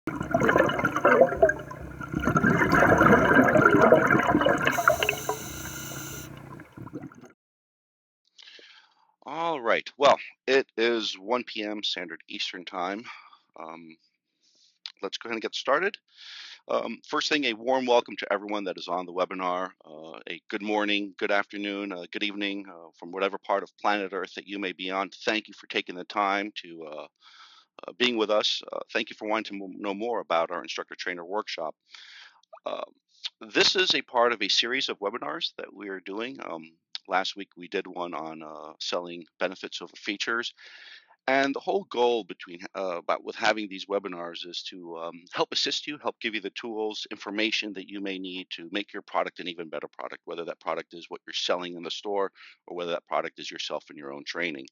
All right, well, it is 1 p.m. Standard Eastern Time. Let's go ahead and get started. First thing, a warm welcome to everyone that is on the webinar. A good morning, good afternoon, good evening from whatever part of planet Earth that you may be on. Thank you for taking the time to being with us. Thank you for wanting to know more about our Instructor Trainer workshop. This is a part of a series of webinars that we are doing. Last week we did one on selling benefits over features. And the whole goal with having these webinars is to help assist you, help give you the tools, information that you may need to make your product an even better product, whether that product is what you're selling in the store or whether that product is yourself in your own training.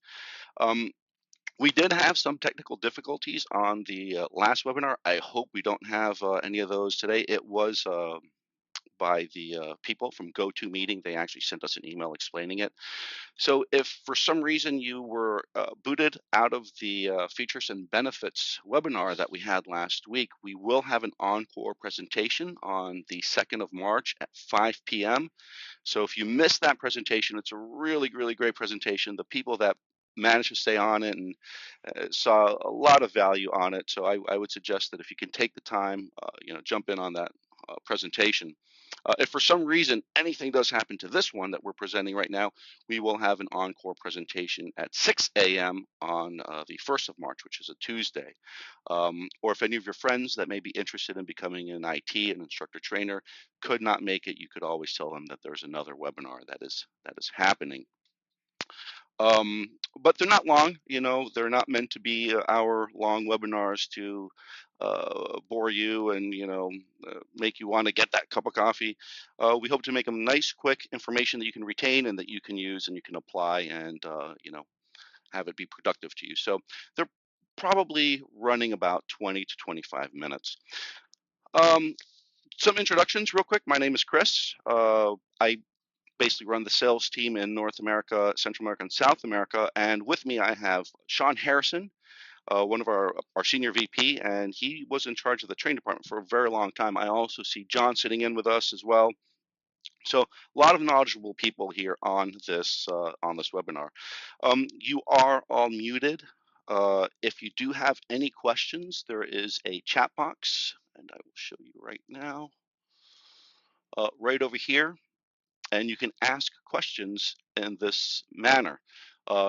We did have some technical difficulties on the last webinar. I hope we don't have any of those today. It was by the people from GoToMeeting. They actually sent us an email explaining it. So if for some reason you were booted out of the features and benefits webinar that we had last week, we will have an encore presentation on the 2nd of March at 5 p.m. So if you missed that presentation, it's a really, really great presentation. The people that managed to stay on it and saw a lot of value on it. So I would suggest that if you can take the time, jump in on that presentation. If for some reason anything does happen to this one that we're presenting right now, we will have an encore presentation at 6 a.m. on the 1st of March, which is a Tuesday. Or if any of your friends that may be interested in becoming an IT, an instructor trainer, could not make it, you could always tell them that there's another webinar that is happening. But they're not long, they're not meant to be hour-long webinars to bore you and, make you want to get that cup of coffee. We hope to make them nice, quick information that you can retain and that you can use and you can apply and, have it be productive to you. So they're probably running about 20 to 25 minutes. Some introductions real quick. My name is Cris. I basically run the sales team in North America, Central America, and South America. And with me, I have Sean Harrison, one of our senior VP, and he was in charge of the training department for a very long time. I also see John sitting in with us as well. So a lot of knowledgeable people here on this webinar. You are all muted. If you do have any questions, there is a chat box, and I will show you right now, right over here. And you can ask questions in this manner.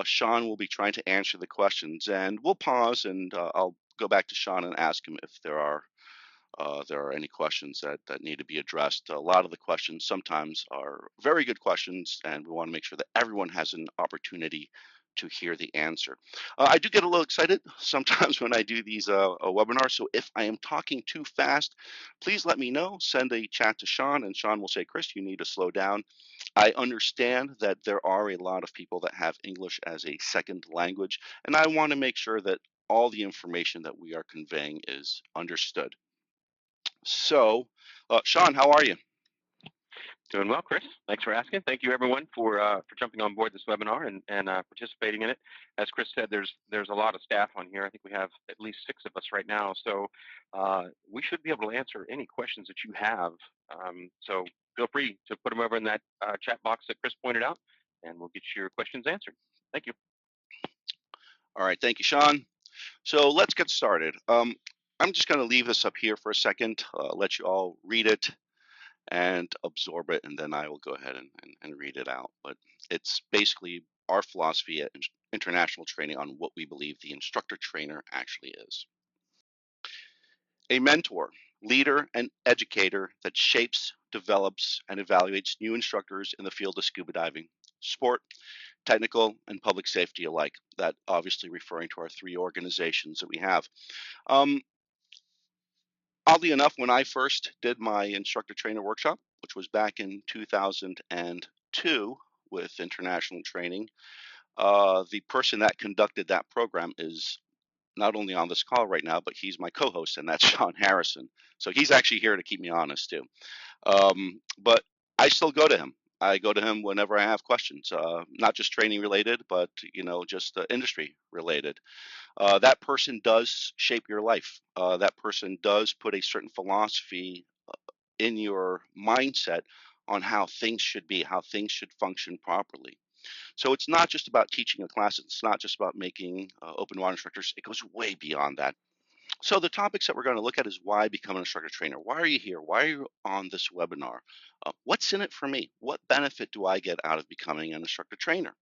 Sean will be trying to answer the questions, and we'll pause, and I'll go back to Sean and ask him if there are any questions that need to be addressed. A lot of the questions sometimes are very good questions, and we want to make sure that everyone has an opportunity to hear the answer. I do get a little excited sometimes when I do these webinars, so if I am talking too fast, please let me know. Send a chat to Sean, and Sean will say, Cris, you need to slow down. I understand that there are a lot of people that have English as a second language, and I want to make sure that all the information that we are conveying is understood. So, Sean, how are you? Doing well, Cris. Thanks for asking. Thank you, everyone, for jumping on board this webinar and participating in it. As Cris said, there's a lot of staff on here. I think we have at least 6 of us right now, so we should be able to answer any questions that you have. So feel free to put them over in that chat box that Cris pointed out, and we'll get your questions answered. Thank you. All right, thank you, Sean. So let's get started. I'm just going to leave this up here for a second, let you all read it and absorb it, and then I will go ahead and read it out. But it's basically our philosophy at International Training on what we believe the instructor trainer actually is. A mentor, leader, and educator that shapes, develops, and evaluates new instructors in the field of scuba diving, sport, technical, and public safety alike. That obviously referring to our 3 organizations that we have. Oddly enough, when I first did my instructor trainer workshop, which was back in 2002 with International Training, the person that conducted that program is not only on this call right now, but he's my co-host, and that's Sean Harrison. So he's actually here to keep me honest too. But I still go to him. I go to him whenever I have questions, not just training related, but just industry related. That person does shape your life. That person does put a certain philosophy in your mindset on how things should be, how things should function properly. So it's not just about teaching a class. It's not just about making open water instructors. It goes way beyond that. So the topics that we're going to look at is why become an instructor trainer. Why are you here? Why are you on this webinar? What's in it for me? What benefit do I get out of becoming an instructor trainer?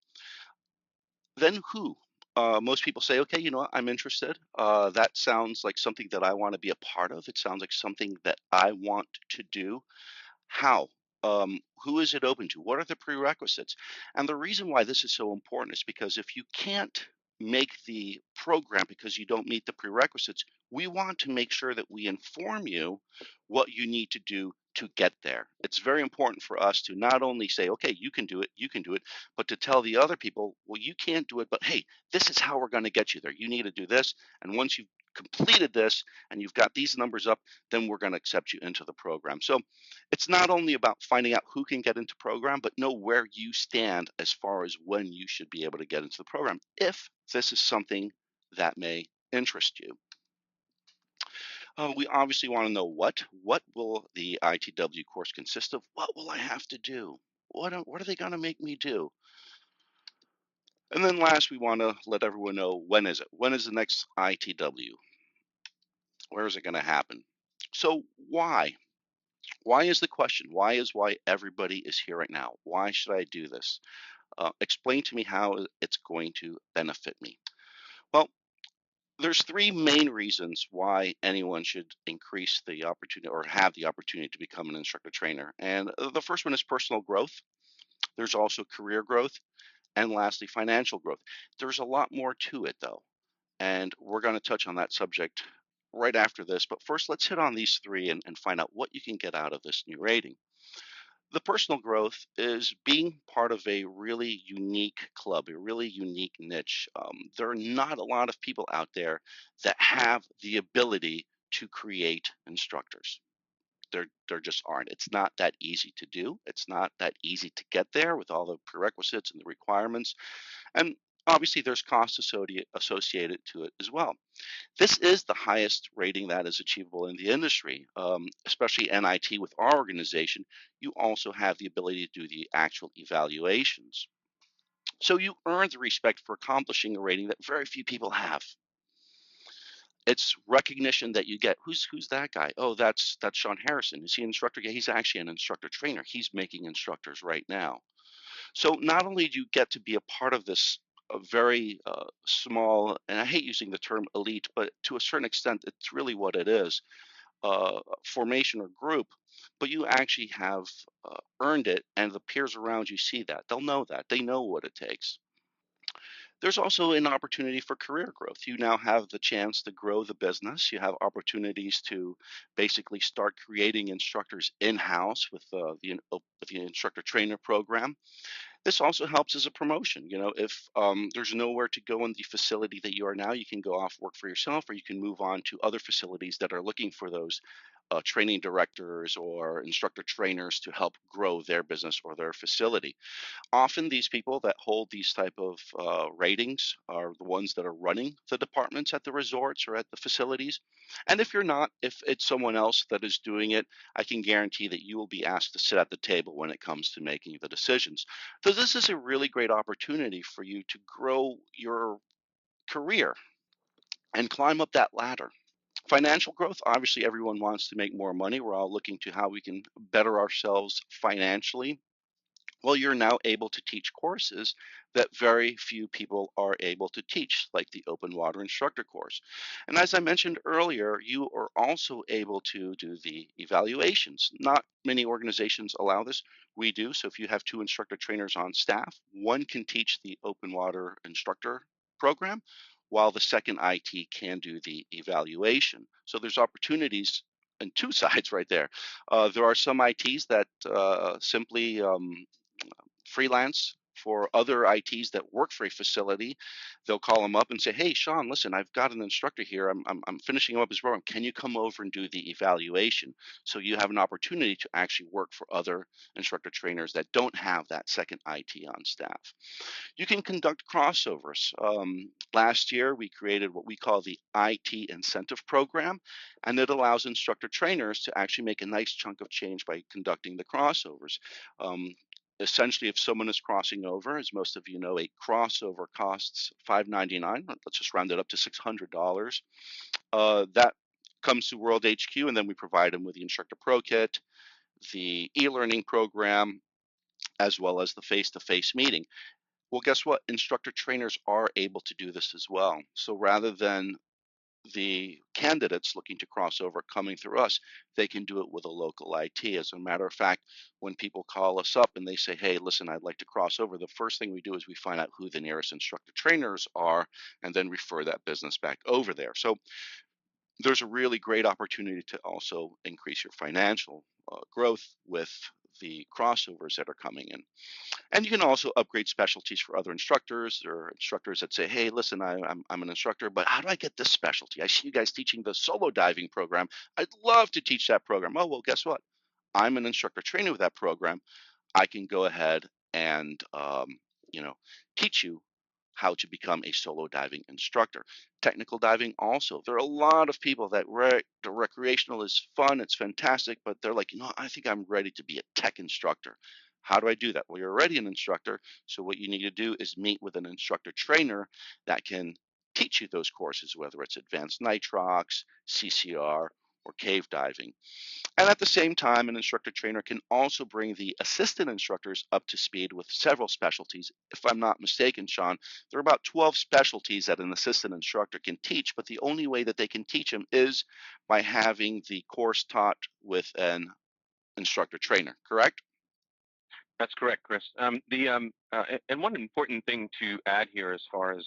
Then who? Most people say, okay, you know what, I'm interested. That sounds like something that I want to be a part of. It sounds like something that I want to do. How? Who is it open to? What are the prerequisites? And the reason why this is so important is because if you can't make the program because you don't meet the prerequisites, we want to make sure that we inform you what you need to do to get there. It's very important for us to not only say, okay, you can do it, but to tell the other people, well, you can't do it, but hey, this is how we're going to get you there. You need to do this. And once you've completed this and you've got these numbers up, then we're going to accept you into the program. So it's not only about finding out who can get into program, but know where you stand as far as when you should be able to get into the program, if this is something that may interest you. We obviously want to know what will the ITW course consist of? What will I have to do? What are they going to make me do? And then last, we want to let everyone know, when is it? When is the next ITW? Where is it going to happen? So why? Why is the question? Why everybody is here right now? Why should I do this? Explain to me how it's going to benefit me. Well, there's three main reasons why anyone should increase the opportunity or have the opportunity to become an instructor trainer. And the first one is personal growth. There's also career growth. And lastly, financial growth. There's a lot more to it, though. And we're going to touch on that subject right after this. But first, let's hit on these three and find out what you can get out of this new rating. The personal growth is being part of a really unique club, a really unique niche. There are not a lot of people out there that have the ability to create instructors. There just aren't. It's not that easy to do. It's not that easy to get there with all the prerequisites and the requirements. And obviously, there's costs associated to it as well. This is the highest rating that is achievable in the industry, especially NIT with our organization. You also have the ability to do the actual evaluations. So you earn the respect for accomplishing a rating that very few people have. It's recognition that you get. Who's that guy? Oh, that's Sean Harrison. Is he an instructor? Yeah, he's actually an instructor trainer. He's making instructors right now. So not only do you get to be a part of this a very small, and I hate using the term elite, but to a certain extent, it's really what it is, formation or group, but you actually have earned it, and the peers around you see that. They'll know that. They know what it takes. There's also an opportunity for career growth. You now have the chance to grow the business. You have opportunities to basically start creating instructors in-house with the instructor trainer program. This also helps as a promotion. If there's nowhere to go in the facility that you are now, you can go off work for yourself, or you can move on to other facilities that are looking for those training directors or instructor trainers to help grow their business or their facility. Often these people that hold these type of ratings are the ones that are running the departments at the resorts or at the facilities. And if you're not, if it's someone else that is doing it, I can guarantee that you will be asked to sit at the table when it comes to making the decisions. So this is a really great opportunity for you to grow your career and climb up that ladder. Financial growth, obviously everyone wants to make more money. We're all looking to how we can better ourselves financially. Well, you're now able to teach courses that very few people are able to teach, like the open water instructor course. And as I mentioned earlier, you are also able to do the evaluations. Not many organizations allow this. We do. So if you have two instructor trainers on staff, one can teach the open water instructor program, while the second IT can do the evaluation. So there's opportunities and two sides right there. There are some ITs that simply freelance for other ITs that work for a facility. They'll call them up and say, "Hey, Sean, listen, I've got an instructor here. I'm finishing up his program. Can you come over and do the evaluation?" So you have an opportunity to actually work for other instructor trainers that don't have that second IT on staff. You can conduct crossovers. Last year, we created what we call the IT incentive program, and it allows instructor trainers to actually make a nice chunk of change by conducting the crossovers. Um, Essentially, if someone is crossing over, as most of you know, a crossover costs $5.99. Let's just round it up to $600. That comes to World HQ, and then we provide them with the Instructor Pro Kit, the e-learning program, as well as the face-to-face meeting. Well, guess what? Instructor trainers are able to do this as well. So rather than the candidates looking to cross over coming through us, they can do it with a local IT. As a matter of fact, when people call us up and they say, "Hey, listen, I'd like to cross over," the first thing we do is we find out who the nearest instructor trainers are and then refer that business back over there. So there's a really great opportunity to also increase your financial growth with the crossovers that are coming in. And you can also upgrade specialties for other instructors or instructors that say, "Hey, listen, I'm an instructor, but how do I get this specialty? I see you guys teaching the solo diving program. I'd love to teach that program." Oh, well, guess what? I'm an instructor trainer with that program. I can go ahead and you know teach you how to become a solo diving instructor. Technical diving also. There are a lot of people that the recreational is fun, it's fantastic, but they're like, I think I'm ready to be a tech instructor. How do I do that? Well, you're already an instructor, so what you need to do is meet with an instructor trainer that can teach you those courses, whether it's advanced nitrox, CCR, or cave diving. And at the same time, an instructor trainer can also bring the assistant instructors up to speed with several specialties. If I'm not mistaken, Sean, there are about 12 specialties that an assistant instructor can teach, but the only way that they can teach them is by having the course taught with an instructor trainer, correct? That's correct, Chris. And one important thing to add here as far as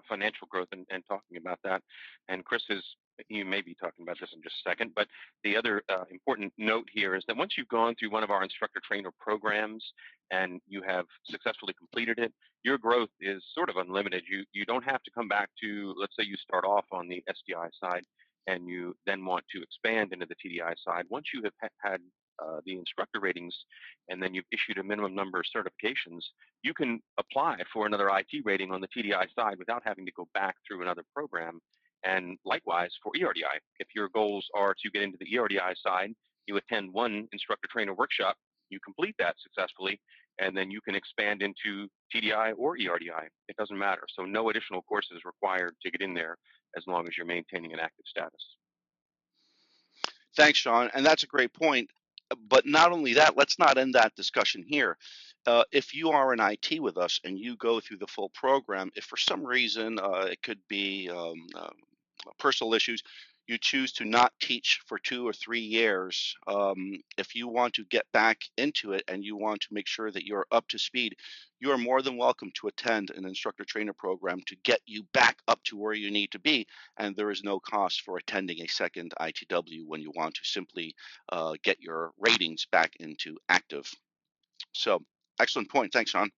financial growth and talking about that, and Chris is, you may be talking about this in just a second, but the other important note here is that once you've gone through one of our instructor trainer programs and you have successfully completed it, your growth is sort of unlimited. You don't have to come back to, let's say you start off on the SDI side and you then want to expand into the TDI side. Once you have had the instructor ratings and then you've issued a minimum number of certifications, you can apply for another IT rating on the TDI side without having to go back through another program. And likewise for ERDI, if your goals are to get into the ERDI side, you attend one instructor trainer workshop, you complete that successfully, and then you can expand into TDI or ERDI. It doesn't matter. So no additional courses required to get in there as long as you're maintaining an active status. Thanks, Sean. And that's a great point. But not only that, let's not end that discussion here. If you are an IT with us and you go through the full program, if for some reason it could be personal issues, you choose to not teach for 2 or 3 years, if you want to get back into it and you want to make sure that you're up to speed, you are more than welcome to attend an instructor trainer program to get you back up to where you need to be. And there is no cost for attending a second ITW when you want to simply get your ratings back into active. So, excellent point. Thanks, Sean.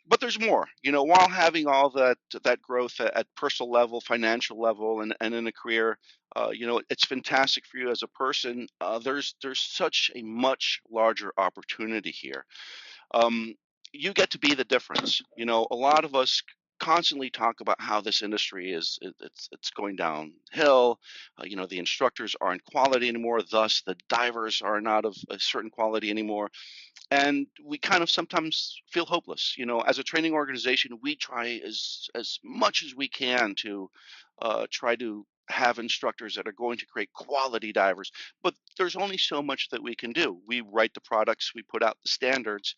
But there's more. While having all that growth at personal level, financial level, and in a career, it's fantastic for you as a person. There's such a much larger opportunity here. You get to be the difference. A lot of us constantly talk about how this industry it's going downhill. The instructors aren't quality anymore, thus the divers are not of a certain quality anymore, and we kind of sometimes feel hopeless. As a training organization, we try as much as we can to try to have instructors that are going to create quality divers, but there's only so much that we can do. We write the products, we put out the standards,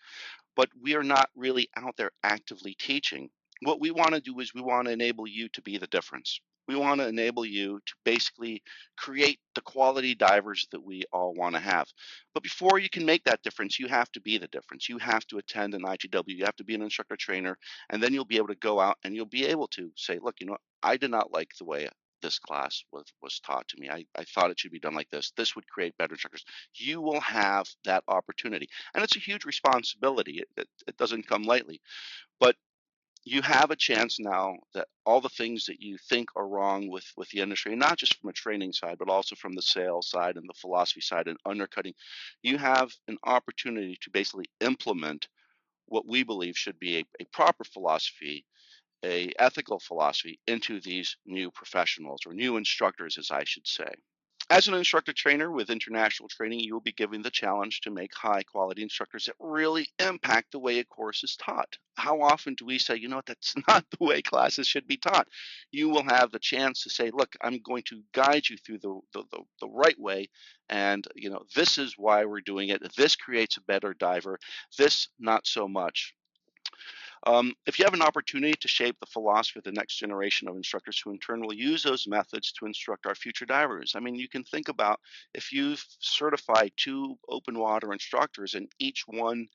but we are not really out there actively teaching. What we want to do is we want to enable you to be the difference. We want to enable you to basically create the quality divers that we all want to have. But before you can make that difference, you have to be the difference. You have to attend an ITW, you have to be an instructor trainer, and then you'll be able to go out and you'll be able to say, look, I did not like the way this class was taught to me. I thought it should be done like this. This would create better instructors. You will have that opportunity, and it's a huge responsibility. It doesn't come lightly, but you have a chance now that all the things that you think are wrong with the industry, and not just from a training side, but also from the sales side and the philosophy side and undercutting, you have an opportunity to basically implement what we believe should be a proper philosophy, a ethical philosophy into these new professionals or new instructors, as I should say. As an instructor trainer with international training, you will be given the challenge to make high quality instructors that really impact the way a course is taught. How often do we say, you know what, that's not the way classes should be taught? You will have the chance to say, look, I'm going to guide you through the right way. And, you know, this is why we're doing it. This creates a better diver. This, not so much. If you have an opportunity to shape the philosophy of the next generation of instructors who in turn will use those methods to instruct our future divers. I mean, you can think about if you've certified 2 open water instructors and each one,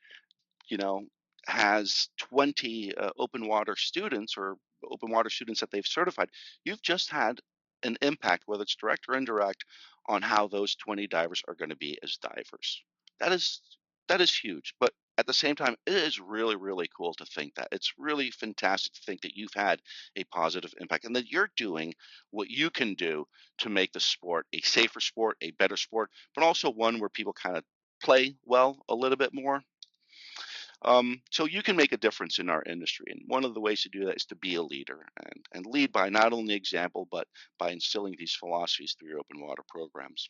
you know, has 20 open water students or open water students that they've certified, you've just had an impact, whether it's direct or indirect, on how those 20 divers are going to be as divers. That is that is huge. But at the same time, it is really, really cool to think that. It's really fantastic to think that you've had a positive impact and that you're doing what you can do to make the sport a safer sport, a better sport, but also one where people kind of play well a little bit more. So you can make a difference in our industry. And one of the ways to do that is to be a leader and lead by not only example, but by instilling these philosophies through your open water programs.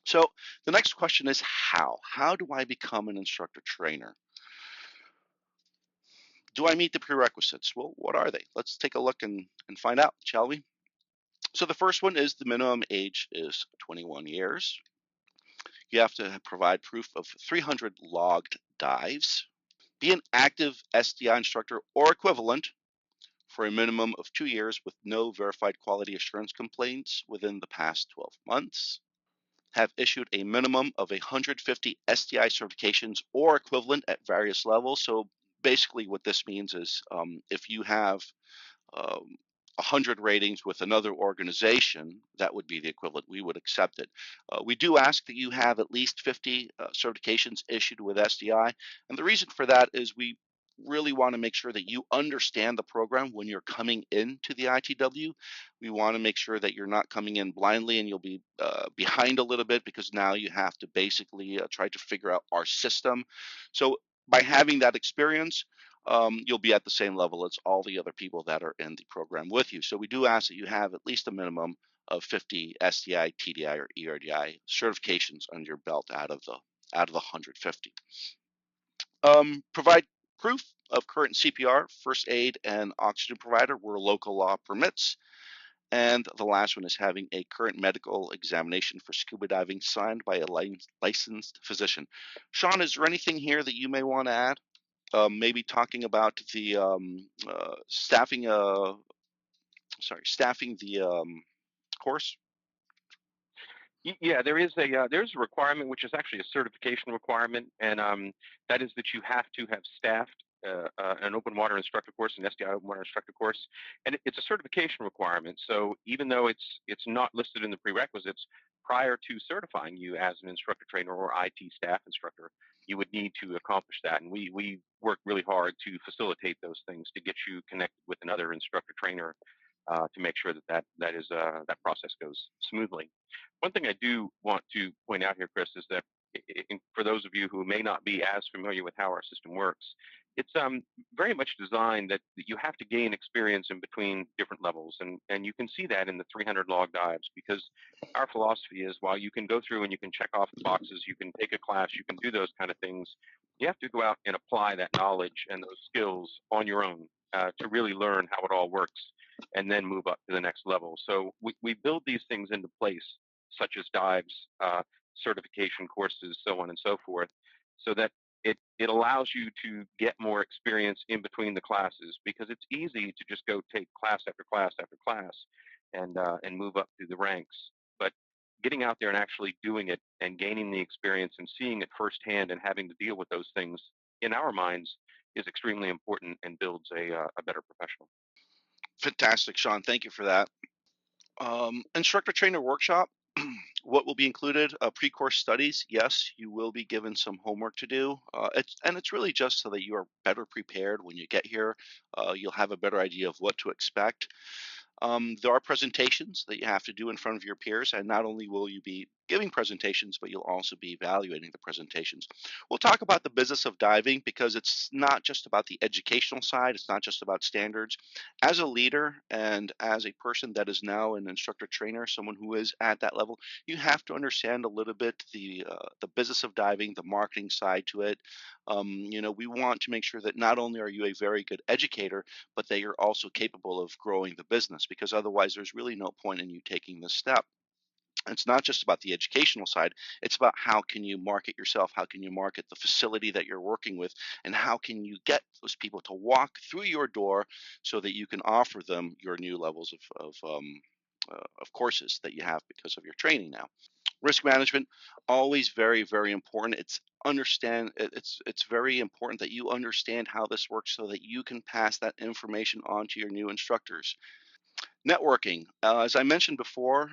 So the next question is how? How do I become an instructor trainer? Do I meet the prerequisites? Well, what are they? Let's take a look and find out, shall we? So the first one is the minimum age is 21 years. You have to provide proof of 300 logged dives. Be an active SDI instructor or equivalent for a minimum of 2 years with no verified quality assurance complaints within the past 12 months. Have issued a minimum of 150 SDI certifications or equivalent at various levels. So basically what this means is if you have um, 100 ratings with another organization, that would be the equivalent. We would accept it. We do ask that you have at least 50 certifications issued with SDI. And the reason for that is we really want to make sure that you understand the program when you're coming into the ITW. We want to make sure that you're not coming in blindly and you'll be behind a little bit because now you have to basically try to figure out our system. So by having that experience, you'll be at the same level as all the other people that are in the program with you. So we do ask that you have at least a minimum of 50 SDI, TDI, or ERDI certifications under your belt out of the 150. Provide proof of current CPR, first aid, and oxygen provider where local law permits. And the last one is having a current medical examination for scuba diving signed by a licensed physician. Sean, is there anything here that you may want to add? Maybe talking about the staffing staffing the course. Yeah, there's a requirement which is actually a certification requirement, and that is that you have to have staffed an open water instructor course, an SDI open water instructor course, and it's a certification requirement. So even though it's not listed in the prerequisites, prior to certifying you as an instructor trainer or IT staff instructor, you would need to accomplish that. And we work really hard to facilitate those things to get you connected with another instructor trainer to make sure that process goes smoothly. One thing I do want to point out here, Chris, is that for those of you who may not be as familiar with how our system works, it's very much designed that you have to gain experience in between different levels, and you can see that in the 300 log dives, because our philosophy is while you can go through and you can check off the boxes, you can take a class, you can do those kind of things, you have to go out and apply that knowledge and those skills on your own to really learn how it all works and then move up to the next level. So we build these things into place, such as dives, certification courses, so on and so forth, so that it allows you to get more experience in between the classes, because it's easy to just go take class after class after class and move up through the ranks. But getting out there and actually doing it and gaining the experience and seeing it firsthand and having to deal with those things in our minds is extremely important and builds a better professional. Fantastic, Sean. Thank you for that. Instructor Trainer Workshop. What will be included? Pre-course studies. Yes, you will be given some homework to do. It's really just so that you are better prepared when you get here. You'll have a better idea of what to expect. There are presentations that you have to do in front of your peers, and not only will you be giving presentations, but you'll also be evaluating the presentations. We'll talk about the business of diving because it's not just about the educational side, it's not just about standards. As a leader and as a person that is now an instructor trainer, someone who is at that level, you have to understand a little bit the business of diving, the marketing side to it. We want to make sure that not only are you a very good educator, but that you're also capable of growing the business because otherwise there's really no point in you taking this step. It's not just about the educational side, it's about how can you market yourself, how can you market the facility that you're working with, and how can you get those people to walk through your door so that you can offer them your new levels of courses that you have because of your training now. Risk management, always very, very important. It's very important that you understand how this works so that you can pass that information on to your new instructors. Networking, as I mentioned before,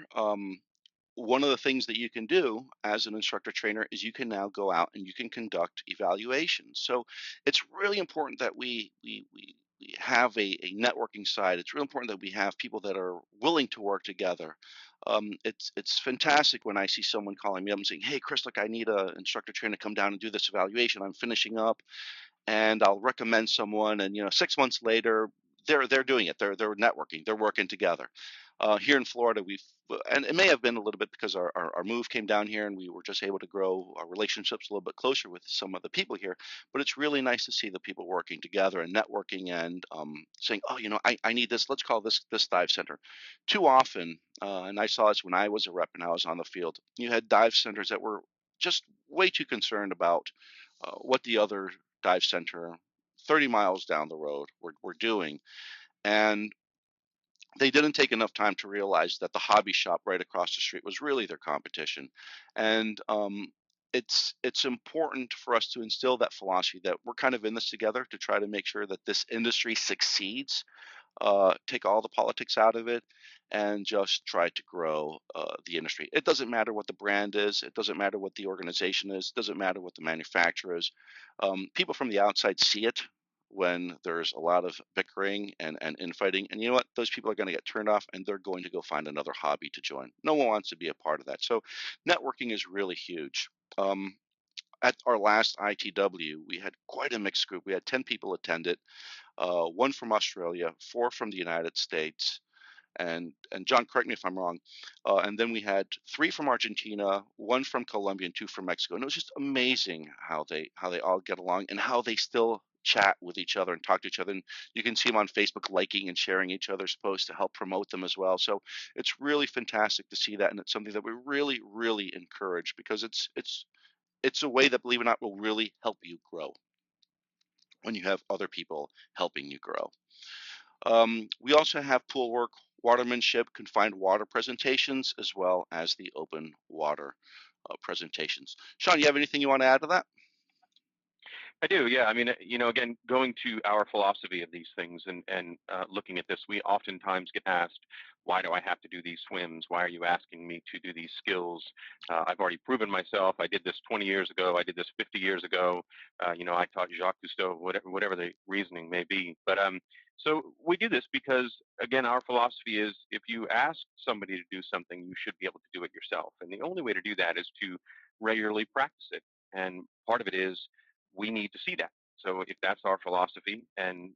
one of the things that you can do as an instructor trainer is you can now go out and you can conduct evaluations. So it's really important that we have a networking side. It's really important that we have people that are willing to work together. It's fantastic when I see someone calling me up and saying, "Hey, Chris, look, I need an instructor trainer to come down and do this evaluation. I'm finishing up." And I'll recommend someone, and 6 months later, they're doing it. They're networking. They're working together. Here in Florida, and it may have been a little bit because our move came down here, and we were just able to grow our relationships a little bit closer with some of the people here. But it's really nice to see the people working together and networking and saying, "Oh, I need this. Let's call this dive center." Too often, and I saw this when I was a rep and I was on the field. You had dive centers that were just way too concerned about what the other dive center 30 miles down the road were doing. And they didn't take enough time to realize that the hobby shop right across the street was really their competition. And it's important for us to instill that philosophy that we're kind of in this together to try to make sure that this industry succeeds, take all the politics out of it, and just try to grow the industry. It doesn't matter what the brand is. It doesn't matter what the organization is. It doesn't matter what the manufacturer is. People from the outside see it when there's a lot of bickering and infighting. And you know what? Those people are going to get turned off and they're going to go find another hobby to join. No one wants to be a part of that. So networking is really huge. Um, at our last ITW, we had quite a mixed group. We had 10 people attend it, one from Australia, four from the United States, and John, correct me if I'm wrong. And then we had three from Argentina, one from Colombia, and two from Mexico. And it was just amazing how they all get along and how they still chat with each other and talk to each other. And you can see them on Facebook liking and sharing each other's posts to help promote them as well. So it's really fantastic to see that, and it's something that we really, really encourage because it's a way that, believe it or not, will really help you grow when you have other people helping you grow. We also have pool work, watermanship, confined water presentations, as well as the open water presentations. Sean, you have anything you want to add to that? I do, yeah. I mean, again, going to our philosophy of these things and looking at this, we oftentimes get asked, why do I have to do these swims? Why are you asking me to do these skills? I've already proven myself. I did this 20 years ago. I did this 50 years ago. I taught Jacques Cousteau, whatever the reasoning may be. But so we do this because, again, our philosophy is if you ask somebody to do something, you should be able to do it yourself. And the only way to do that is to regularly practice it. And part of it is we need to see that. So if that's our philosophy, and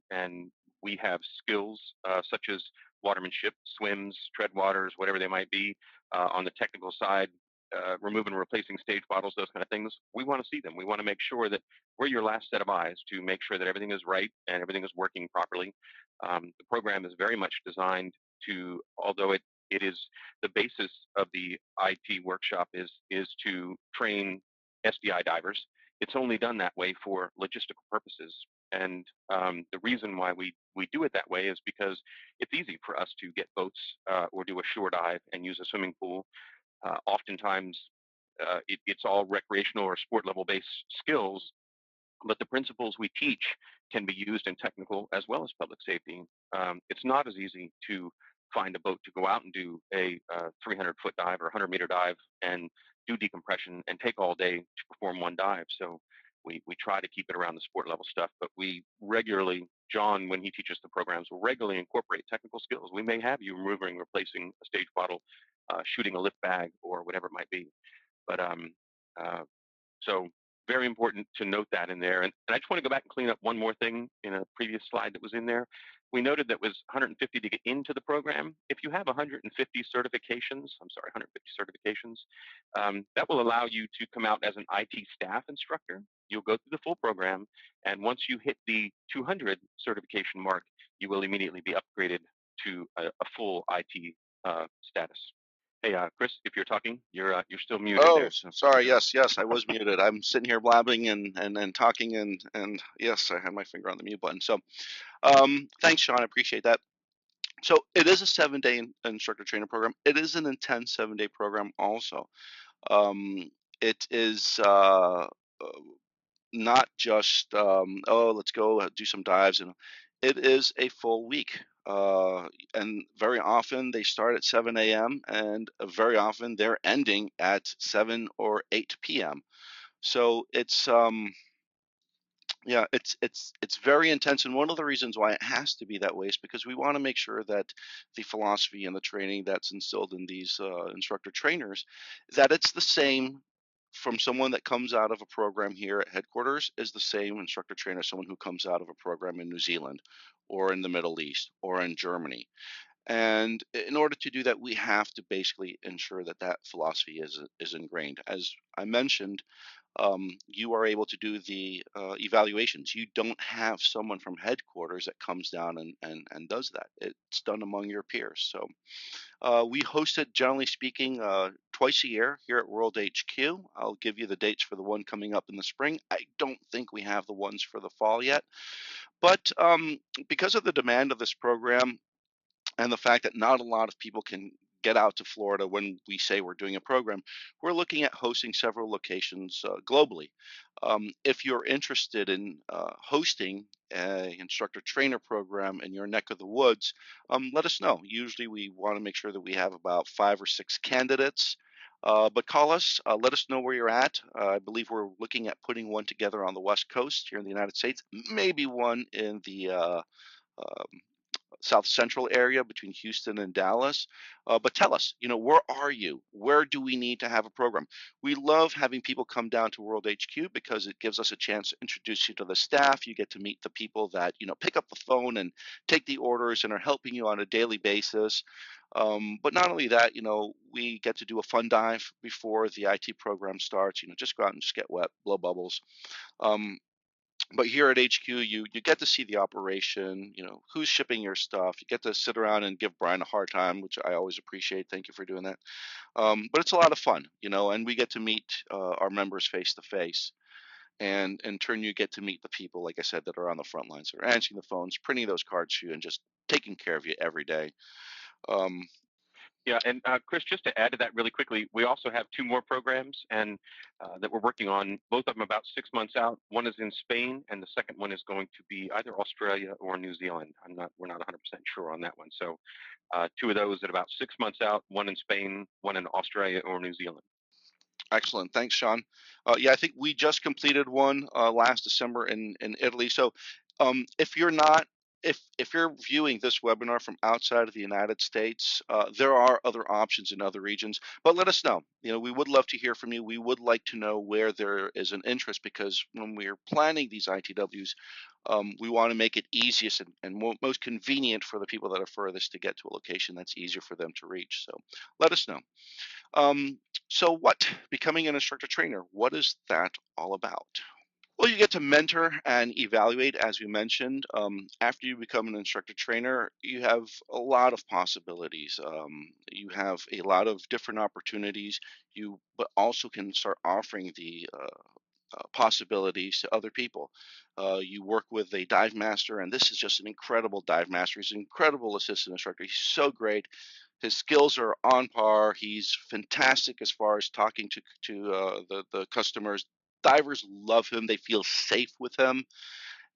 we have skills such as watermanship, swims, tread waters, whatever they might be, on the technical side, removing and replacing stage bottles, those kind of things, we want to see them. We want to make sure that we're your last set of eyes to make sure that everything is right and everything is working properly. The program is very much designed to, although it is the basis of the IT workshop is to train SDI divers. It's only done that way for logistical purposes. And the reason why we do it that way is because it's easy for us to get boats or do a shore dive and use a swimming pool. Oftentimes, it's all recreational or sport level based skills, but the principles we teach can be used in technical as well as public safety. It's not as easy to find a boat to go out and do a 300-foot dive or 100-meter dive and do decompression and take all day to perform one dive. So we try to keep it around the sport level stuff, but we regularly, John, when he teaches the programs, will regularly incorporate technical skills. We may have you removing, replacing a stage bottle, shooting a lift bag, or whatever it might be. But so very important to note that in there. And I just want to go back and clean up one more thing in a previous slide that was in there. We noted that was 150 to get into the program. If you have 150 certifications, I'm sorry, 150 certifications, that will allow you to come out as an IT staff instructor. You'll go through the full program, and once you hit the 200 certification mark, you will immediately be upgraded to a full IT status. Hey, Chris, if you're talking, you're still muted Oh, there. So sorry. Yes, I was muted. I'm sitting here blabbing and talking and yes, I had my finger on the mute button. So, thanks, Sean. I appreciate that. So it is a 7-day instructor trainer program. It is an intense 7-day program also. It is not just oh, let's go do some dives, and it is a full week. And very often they start at 7 a.m. and very often they're ending at 7 or 8 p.m. So it's yeah, it's very intense, and one of the reasons why it has to be that way is because we want to make sure that the philosophy and the training that's instilled in these instructor trainers, that it's the same from someone that comes out of a program here at headquarters is the same instructor trainer as someone who comes out of a program in New Zealand or in the Middle East or in Germany. And in order to do that, we have to basically ensure that that philosophy is ingrained. As I mentioned, you are able to do the evaluations. You don't have someone from headquarters that comes down and does that. It's done among your peers. So we host it, generally speaking, twice a year here at World HQ. I'll give you the dates for the one coming up in the spring. I don't think we have the ones for the fall yet. But because of the demand of this program, and the fact that not a lot of people can get out to Florida when we say we're doing a program, we're looking at hosting several locations globally. If you're interested in hosting an instructor trainer program in your neck of the woods, let us know. Usually we want to make sure that we have about 5 or 6 candidates. But call us, let us know where you're at. I believe we're looking at putting one together on the West Coast here in the United States, maybe one in the um, South Central area between Houston and Dallas. But tell us, where are you? Where do we need to have a program? We love having people come down to World HQ because it gives us a chance to introduce you to the staff. You get to meet the people that, pick up the phone and take the orders and are helping you on a daily basis. But not only that, we get to do a fun dive before the IT program starts, just go out and just get wet, blow bubbles. Um, but here at HQ, you get to see the operation, who's shipping your stuff. You get to sit around and give Brian a hard time, which I always appreciate. Thank you for doing that. But it's a lot of fun, and we get to meet our members face to face. And in turn, you get to meet the people, like I said, that are on the front lines, that are answering the phones, printing those cards for you, and just taking care of you every day. Um, yeah, and Chris, just to add to that really quickly, we also have 2 more programs and that we're working on. Both of them about 6 months out. One is in Spain, and the second one is going to be either Australia or New Zealand. We're not 100% sure on that one. So 2 of those at about 6 months out. One in Spain, one in Australia or New Zealand. Excellent. Thanks, Sean. Yeah, I think we just completed one last December in Italy. So if you're not, if you're viewing this webinar from outside of the United States, there are other options in other regions, but let us know. We would love to hear from you. We would like to know where there is an interest, because when we're planning these ITWs, we want to make it easiest and most convenient for the people that are furthest to get to a location that's easier for them to reach. So let us know. Um, so what? Becoming an instructor trainer, what is that all about? Well, you get to mentor and evaluate, as we mentioned. After you become an instructor trainer, you have a lot of possibilities. You have a lot of different opportunities. But also can start offering the possibilities to other people. You work with a dive master, and this is just an incredible dive master. He's an incredible assistant instructor. He's so great. His skills are on par. He's fantastic as far as talking to the customers. Divers love him. They feel safe with him.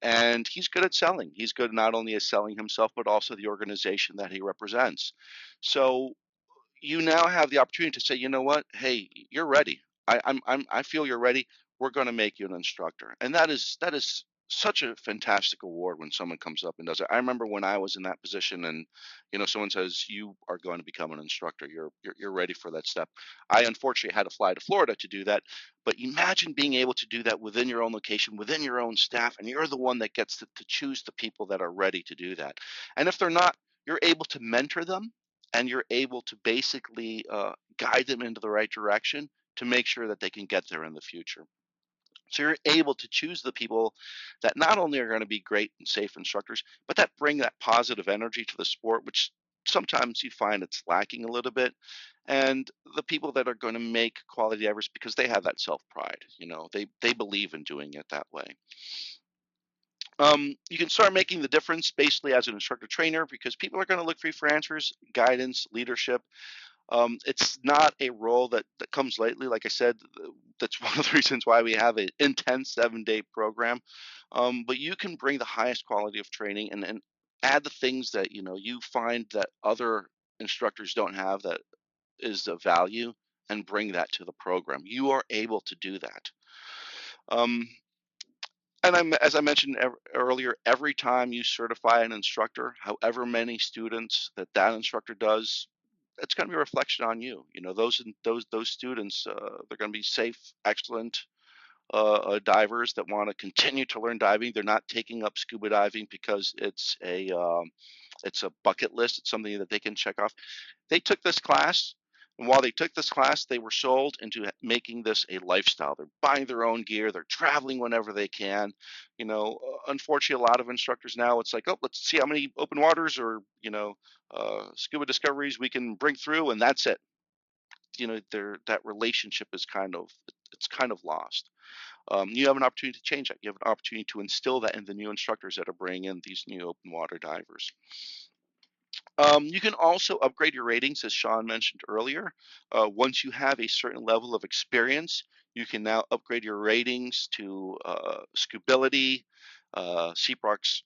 And he's good at selling. He's good not only at selling himself, but also the organization that he represents. So you now have the opportunity to say, you know what? Hey, you're ready. I feel you're ready. We're going to make you an instructor, and that is such a fantastic award when someone comes up and does it. I remember when I was in that position, and someone says you are going to become an instructor. You're ready for that step. I unfortunately had to fly to Florida to do that, but imagine being able to do that within your own location, within your own staff, and you're the one that gets to choose the people that are ready to do that. And if they're not, you're able to mentor them and you're able to basically guide them into the right direction to make sure that they can get there in the future. So you're able to choose the people that not only are going to be great and safe instructors, but that bring that positive energy to the sport, which sometimes you find it's lacking a little bit. And the people that are going to make quality divers because they have that self pride, they believe in doing it that way. You can start making the difference basically as an instructor trainer because people are going to look for you for answers, guidance, leadership. It's not a role that comes lightly. Like I said, that's one of the reasons why we have an intense 7-day program. But you can bring the highest quality of training and add the things that you find that other instructors don't have that is of value and bring that to the program. You are able to do that. Um, and as I mentioned earlier, every time you certify an instructor, however many students that instructor does, it's going to be a reflection on you. Those students, they're going to be safe, excellent divers that want to continue to learn diving. They're not taking up scuba diving because it's a bucket list. It's something that they can check off. They took this class, and while they took this class, they were sold into making this a lifestyle. They're buying their own gear. They're traveling whenever they can. Unfortunately, a lot of instructors now, it's like, oh, let's see how many open waters or scuba discoveries we can bring through, and that's it. That relationship is kind of lost. You have an opportunity to change that. You have an opportunity to instill that in the new instructors that are bringing in these new open water divers. You can also upgrade your ratings, as Sean mentioned earlier. Once you have a certain level of experience, you can now upgrade your ratings to Scubability, CPROC's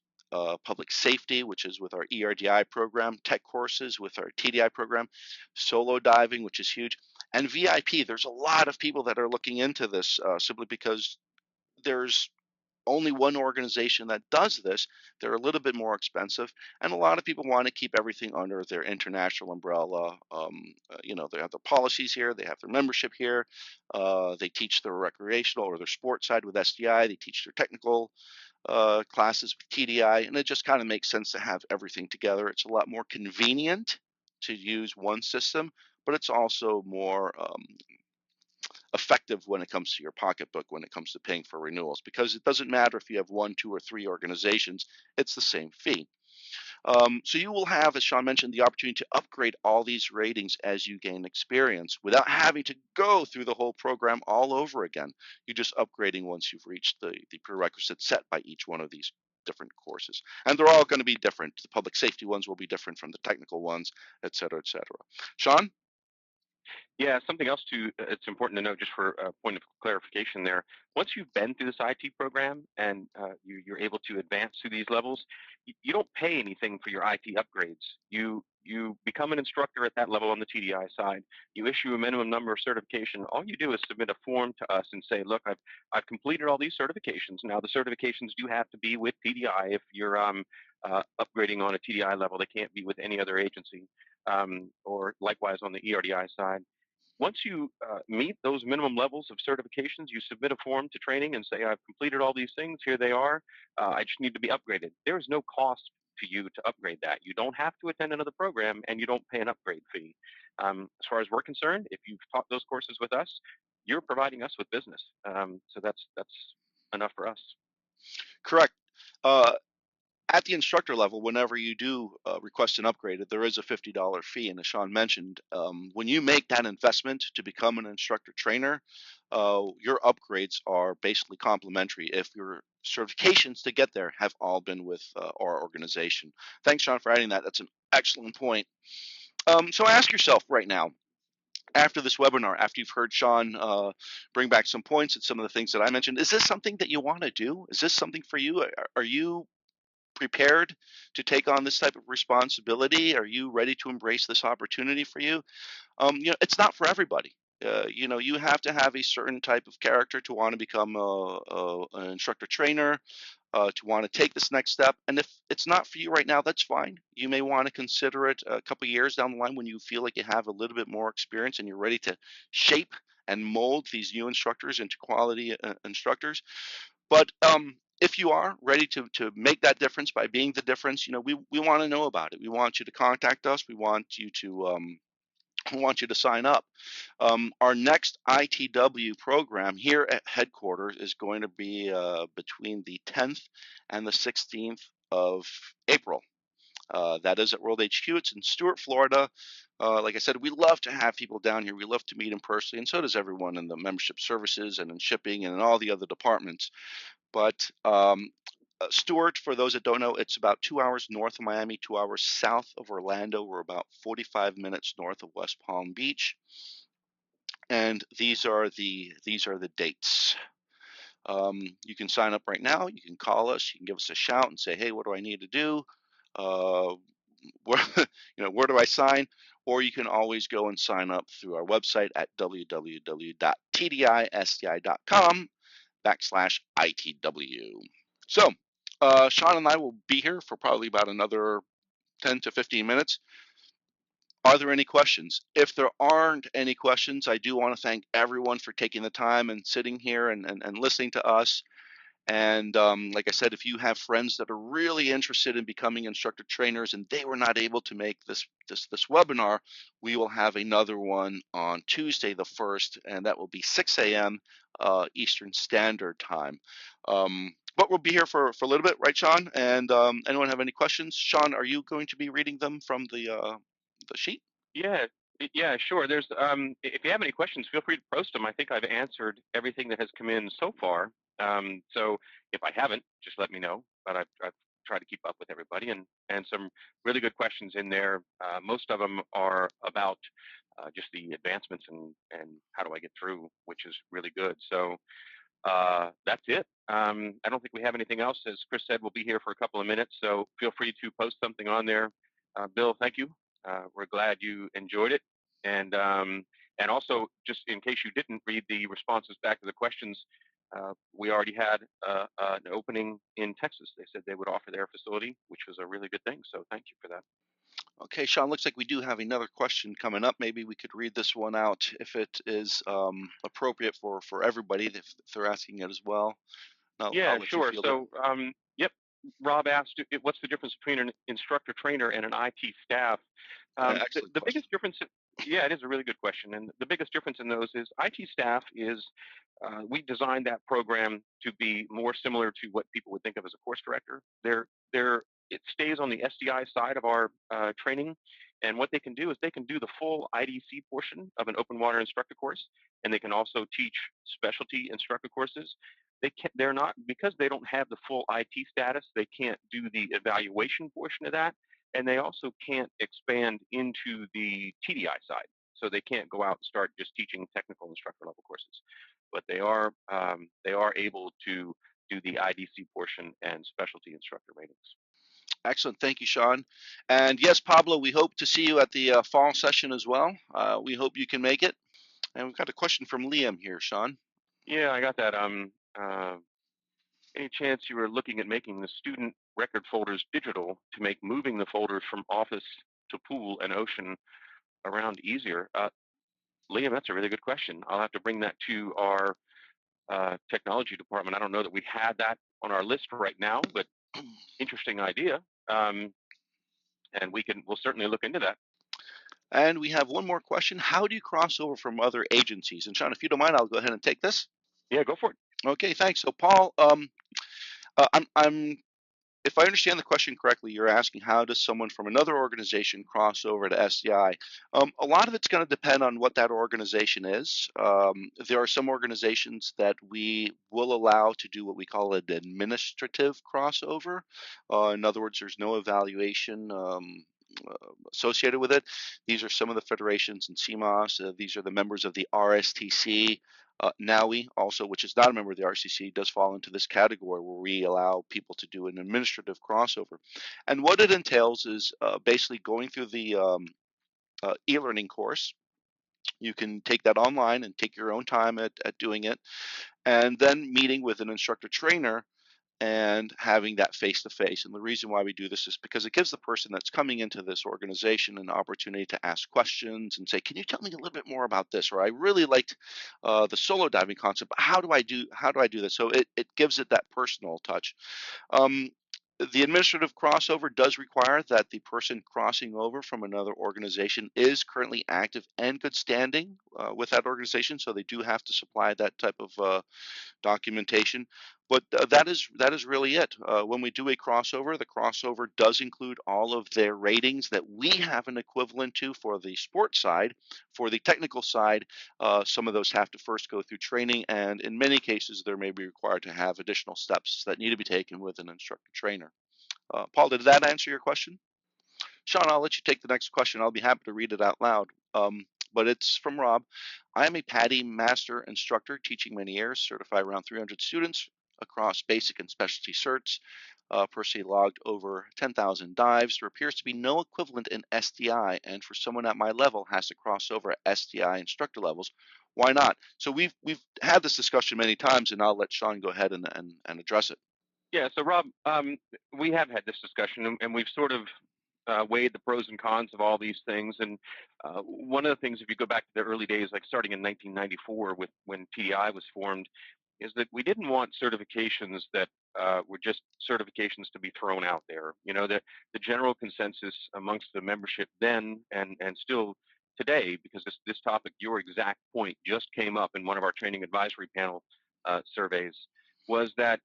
Public Safety, which is with our ERDI program, tech courses with our TDI program, solo diving, which is huge, and VIP. There's a lot of people that are looking into this simply because there's only one organization that does this. They're a little bit more expensive, and a lot of people want to keep everything under their international umbrella. They have their policies here, they have their membership here. They teach their recreational or their sports side with SDI. They teach their technical classes with TDI, and it just kind of makes sense to have everything together. It's a lot more convenient to use one system, but it's also more effective when it comes to your pocketbook, when it comes to paying for renewals, because it doesn't matter if you have 1, 2, or 3 organizations, it's the same fee. So you will have, as Sean mentioned, the opportunity to upgrade all these ratings as you gain experience without having to go through the whole program all over again. You're just upgrading once you've reached the prerequisites set by each one of these different courses. And they're all going to be different. The public safety ones will be different from the technical ones, et cetera, et cetera. Sean? Yeah, something else it's important to know just for a point of clarification there. Once you've been through this IT program and you're able to advance through these levels, you don't pay anything for your IT upgrades. You become an instructor at that level on the TDI side. You issue a minimum number of certification. All you do is submit a form to us and say, look, I've completed all these certifications. Now the certifications do have to be with TDI. If you're upgrading on a TDI level, they can't be with any other agency. Or likewise on the ERDI side. Once you meet those minimum levels of certifications, you submit a form to training and say, I've completed all these things. Here they are. I just need to be upgraded. There is no cost to you to upgrade that. You don't have to attend another program, and you don't pay an upgrade fee. As far as we're concerned, if you've taught those courses with us, you're providing us with business. So that's enough for us. Correct. Uh, at the instructor level, whenever you do request an upgrade, there is a $50 fee. And as Sean mentioned, when you make that investment to become an instructor trainer, your upgrades are basically complimentary if your certifications to get there have all been with our organization. Thanks, Sean, for adding that. That's an excellent point. So ask yourself right now, after this webinar, after you've heard Sean bring back some points and some of the things that I mentioned, is this something that you want to do? Is this something for you? Are you prepared to take on this type of responsibility? Are you ready to embrace this opportunity for you? It's not for everybody. You have to have a certain type of character to want to become an instructor trainer, to want to take this next step. And if it's not for you right now, that's fine. You may want to consider it a couple of years down the line when you feel like you have a little bit more experience and you're ready to shape and mold these new instructors into quality instructors. But if you are ready to make that difference by being the difference, we want to know about it. We want you to contact us. We want you to sign up. Our next ITW program here at headquarters is going to be between the 10th and the 16th of April. That is at World HQ. It's in Stuart, Florida. Like I said, we love to have people down here. We love to meet them personally, and so does everyone in the membership services and in shipping and in all the other departments. But Stuart, for those that don't know, it's about 2 hours north of Miami, 2 hours south of Orlando. We're about 45 minutes north of West Palm Beach. And these are the dates. You can sign up right now. You can call us. You can give us a shout and say, hey, what do I need to do? Where do I sign? Or you can always go and sign up through our website at www.tdisdi.com/ITW. So Sean and I will be here for probably about another 10 to 15 minutes. Are there any questions? If there aren't any questions, I do want to thank everyone for taking the time and sitting here and listening to us. And like I said, if you have friends that are really interested in becoming instructor trainers and they were not able to make this webinar, we will have another one on Tuesday the 1st, and that will be 6 a.m. Eastern Standard Time. But we'll be here for a little bit, right, Sean? And anyone have any questions? Sean, are you going to be reading them from the sheet? Yeah, yeah, sure. There's if you have any questions, feel free to post them. I think I've answered everything that has come in so far. So if I haven't, just let me know. But I've tried to keep up with everybody, and some really good questions in there. Most of them are about just the advancements and how do I get through, which is really good. So that's it. I don't think we have anything else. As Chris said, we'll be here for a couple of minutes, so feel free to post something on there. Bill, thank you. We're glad you enjoyed it. And also, just in case you didn't read the responses back to the questions, we already had an opening in Texas. They said they would offer their facility, which was a really good thing. So thank you for that. Okay, Sean, looks like we do have another question coming up. Maybe we could read this one out if it is appropriate for everybody, if they're asking it as well. Yeah, I'll let you sure. field it. So, yep, Rob asked, what's the difference between an instructor trainer and an IT staff? Excellent The question. biggest difference, yeah, it is a really good question. And the biggest difference in those is IT staff is, we designed that program to be more similar to what people would think of as a course director. It stays on the SDI side of our training. And what they can do is they can do the full IDC portion of an open water instructor course, and they can also teach specialty instructor courses. They're not, because they don't have the full IT status, they can't do the evaluation portion of that, and they also can't expand into the TDI side. So they can't go out and start just teaching technical instructor level courses, but they are able to do the IDC portion and specialty instructor ratings. Excellent. Thank you, Sean. And yes, Pablo, we hope to see you at the fall session as well. We hope you can make it. And we've got a question from Liam here, Sean. Yeah, I got that. Any chance you were looking at making the student record folders digital to make moving the folders from office to pool and ocean around easier? Liam, that's a really good question. I'll have to bring that to our technology department. I don't know that we had that on our list right now, but interesting idea. And we'll certainly look into that. And we have one more question. How do you cross over from other agencies? And Sean, if you don't mind, I'll go ahead and take this. Yeah, go for it. Okay, thanks. So Paul, if I understand the question correctly, you're asking how does someone from another organization cross over to SDI? A lot of it's going to depend on what that organization is. There are some organizations that we will allow to do what we call an administrative crossover. In other words, there's no evaluation associated with it. These are some of the federations in CMOS. These are the members of the RSTC. NAUI also, which is not a member of the RCC, does fall into this category where we allow people to do an administrative crossover. And what it entails is basically going through the e-learning course. You can take that online and take your own time at doing it, and then meeting with an instructor trainer and having that face-to-face. And the reason why we do this is because it gives the person that's coming into this organization an opportunity to ask questions and say, can you tell me a little bit more about this? Or I really liked the solo diving concept, but how do I do this? So it gives it that personal touch. um, the administrative crossover does require that the person crossing over from another organization is currently active and good standing with that organization, so they do have to supply that type of documentation. But that is really it. When we do a crossover, the crossover does include all of their ratings that we have an equivalent to for the sports side. For the technical side, some of those have to first go through training, and in many cases, there may be required to have additional steps that need to be taken with an instructor trainer. Paul, did that answer your question? Sean, I'll let you take the next question. I'll be happy to read it out loud. But it's from Rob. I am a PADI master instructor teaching many years, certified around 300 students across basic and specialty certs. Personally logged over 10,000 dives. There appears to be no equivalent in SDI, and for someone at my level has to cross over at SDI instructor levels. Why not? So we've had this discussion many times, and I'll let Sean go ahead and address it. Yeah, so Rob, we have had this discussion, and we've sort of weighed the pros and cons of all these things. And one of the things, if you go back to the early days, like starting in 1994, when TDI was formed, is that we didn't want certifications that were just certifications to be thrown out there. You know, the general consensus amongst the membership then and still today, because this topic, your exact point, just came up in one of our training advisory panel surveys, was that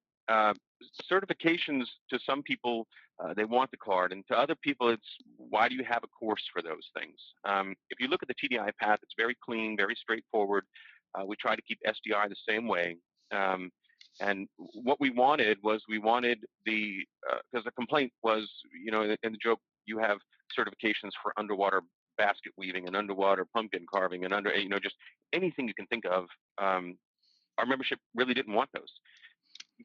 certifications, to some people, they want the card, and to other people, it's why do you have a course for those things? If you look at the TDI path, it's very clean, very straightforward. We try to keep SDI the same way. And what we wanted was the, because the complaint was, you know, in the joke, you have certifications for underwater basket weaving and underwater pumpkin carving and you know, just anything you can think of. Our membership really didn't want those.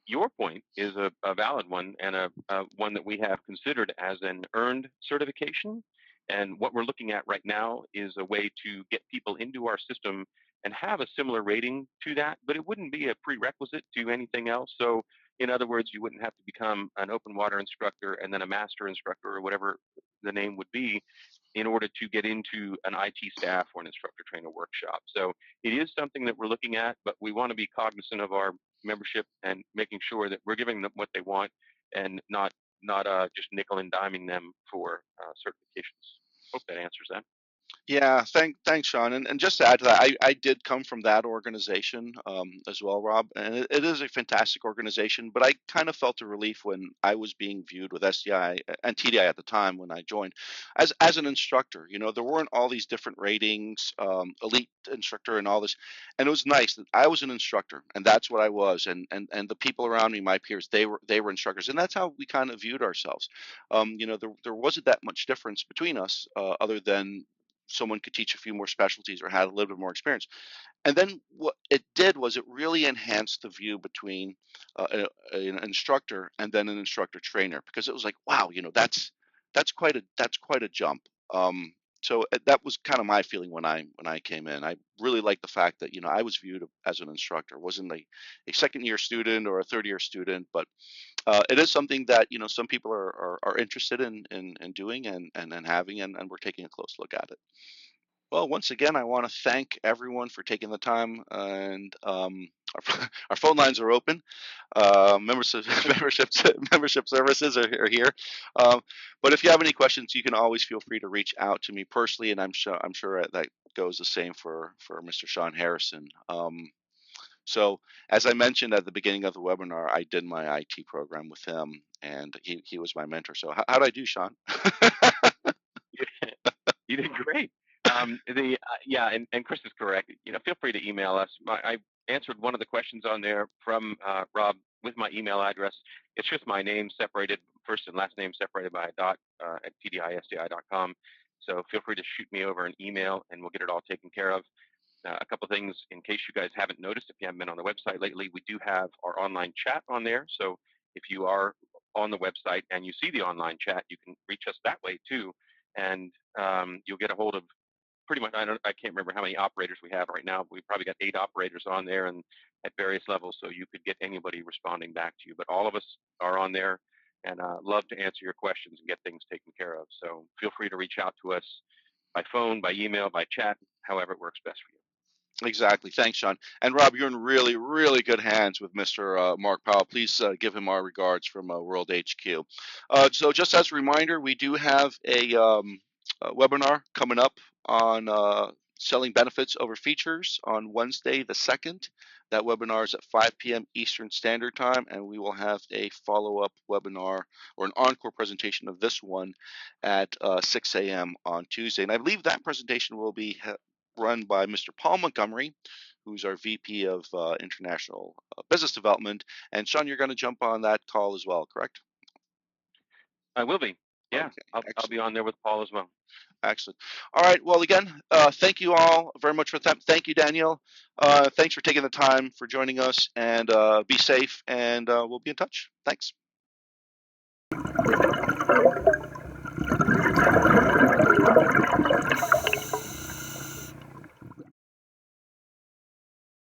Your point is a valid one, and a one that we have considered as an earned certification. And what we're looking at right now is a way to get people into our system and have a similar rating to that, but it wouldn't be a prerequisite to anything else. So in other words, you wouldn't have to become an open water instructor and then a master instructor or whatever the name would be in order to get into an IT staff or an instructor trainer workshop. So it is something that we're looking at, but we want to be cognizant of our membership and making sure that we're giving them what they want and not just nickel and diming them for certifications. Hope that answers that. Yeah, thanks, Sean. And just to add to that, I did come from that organization as well, Rob, and it is a fantastic organization. But I kind of felt a relief when I was being viewed with SDI and TDI at the time when I joined as an instructor. You know, there weren't all these different ratings, elite instructor, and all this, and it was nice that I was an instructor, and that's what I was, and the people around me, my peers, they were instructors, and that's how we kind of viewed ourselves. You know, there wasn't that much difference between us, other than someone could teach a few more specialties or had a little bit more experience. And then what it did was it really enhanced the view between an instructor and then an instructor trainer, because it was like, wow, you know, that's quite a jump. So that was kind of my feeling when I came in. I really liked the fact that, you know, I was viewed as an instructor, wasn't a second year student or a third year student, but it is something that, you know, some people are interested in doing and having, and we're taking a close look at it. Well, once again, I want to thank everyone for taking the time, and our phone lines are open. Membership membership services are here. Um, but if you have any questions, you can always feel free to reach out to me personally, and I'm sure that goes the same for Mr. Sean Harrison. So as I mentioned at the beginning of the webinar, I did my IT program with him, and he was my mentor. So how did I do, Sean? You did great. Yeah, and Chris is correct. You know, feel free to email us. I answered one of the questions on there from Rob with my email address. It's just my name separated first and last name separated by a dot at tdisdi.com. So feel free to shoot me over an email, and we'll get it all taken care of. A couple things in case you guys haven't noticed, if you haven't been on the website lately, we do have our online chat on there. So if you are on the website and you see the online chat, you can reach us that way too, and you'll get a hold of pretty much. I can't remember how many operators we have right now, but we've probably got 8 operators on there and at various levels, so you could get anybody responding back to you. But all of us are on there, and love to answer your questions and get things taken care of. So feel free to reach out to us by phone, by email, by chat, however it works best for you. Exactly. Thanks, Sean. And Rob, you're in really, really good hands with Mr. Mark Powell. Please give him our regards from World HQ. So just as a reminder, we do have a webinar coming up on selling benefits over features on Wednesday the 2nd. That webinar is at 5 p.m. Eastern Standard Time, and we will have a follow-up webinar or an encore presentation of this one at 6 a.m. on Tuesday. And I believe that presentation will be run by Mr. Paul Montgomery, who's our VP of International Business Development. And Sean, you're going to jump on that call as well, correct? I will be. Yeah, Okay, I'll be on there with Paul as well. Excellent. All right. Well, again, thank you all very much for that. Thank you, Daniel. Thanks for taking the time for joining us, and be safe, and we'll be in touch. Thanks.